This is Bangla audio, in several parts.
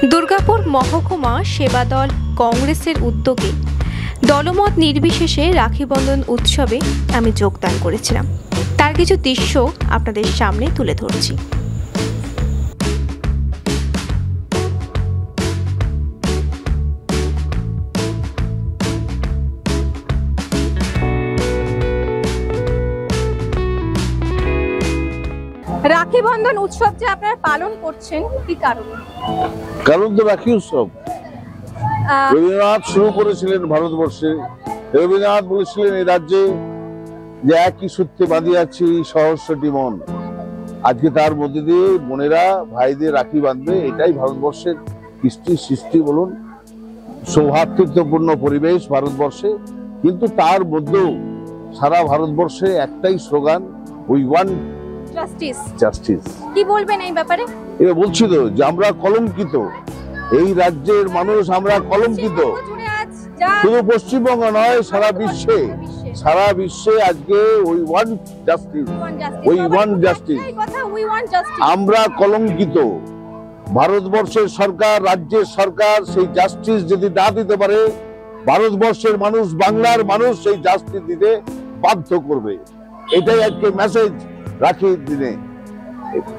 দুর্গাপুর মহকুমা সেবা দল কংগ্রেসের উদ্যোগে দলমত নির্বিশেষে রাখি বন্ধন উৎসবে আমি যোগদান করেছিলাম। তার কিছু দৃশ্য আপনাদের সামনে তুলে ধরছি। রাখি বন্ধন উৎসব যে আপনারা পালন করছেন কি কারণে? কারণ তো রাখি উৎসব রবীন্দ্রনাথ শুরু করেছিলেন ভারতবর্ষে। রবীন্দ্রনাথ বলেছিলেন এই রাজ্যে যে একই সূত্রে বাঁধিয়াছি সহস্রটি মন। আজকে তার মধ্যে দিয়ে বোনেরা ভাইদের রাখি বাঁধবে, এটাই ভারতবর্ষের কৃষ্টি সৃষ্টি বলুন, সৌহার্দ্যপূর্ণ পরিবেশ ভারতবর্ষে। কিন্তু তার মধ্যেও সারা ভারতবর্ষে একটাই slogan, we want justice. Justice. কি বলবেন এই ব্যাপারে? এবার বলছি তো যে আমরা কলঙ্কিত, এই রাজ্যের মানুষ আমরা কলঙ্কিত। শুধু পশ্চিমবঙ্গ নয়, সারা বিশ্বে আজকে we want justice, we want justice. আমরা কলঙ্কিত। ভারতবর্ষের সরকার, রাজ্যের সরকার সেই জাস্টিস যদি না দিতে পারে, ভারতবর্ষের মানুষ, বাংলার মানুষ সেই জাস্টিস দিতে বাধ্য করবে। এটাই আজকে মেসেজ রাখির দিনে।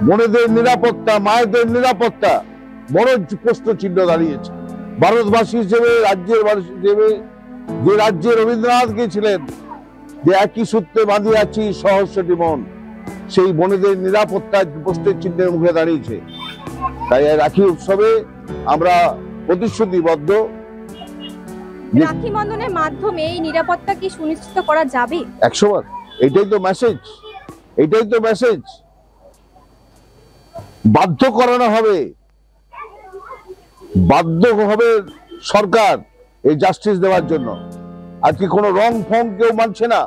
বোনেদের নিরাপত্তা, মায়েদের নিরাপত্তা বড় প্রশ্ন চিহ্ন দাঁড়িয়েছে। ভারতবাসী হিসেবে, রাজ্যের মানুষ হিসেবে, যে রাজ্যে রবীন্দ্রনাথ গিয়েছিলেন যে একই সূত্রে বাঁধিয়াছি সহস্রটি মন, সেই বোনেদের নিরাপত্তা প্রশ্নের চিহ্নের মুখে দাঁড়িয়েছে। তাই রাখি উৎসবে আমরা প্রতিশ্রুতিবদ্ধ। রাখি বন্ধনের মাধ্যমে এই নিরাপত্তা কি সুনিশ্চিত করা যাবে? 100বার। এটাই তো মেসেজ, এটাই তো মেসেজ। বাধ্য করানো হবে, বাধ্য হবে সরকার এই জাস্টিস দেওয়ার জন্য। আজকে কোনো রং ফং কেউ মানছে না।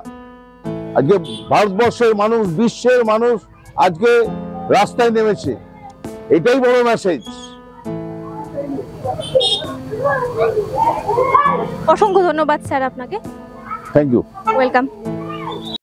আজকে ভারতবর্ষের মানুষ, বিশ্বের মানুষ আজকে রাস্তায় নেমেছে। এটাই বড় মেসেজ। অসংখ্য ধন্যবাদ স্যার আপনাকে। Thank you. ওয়েলকাম।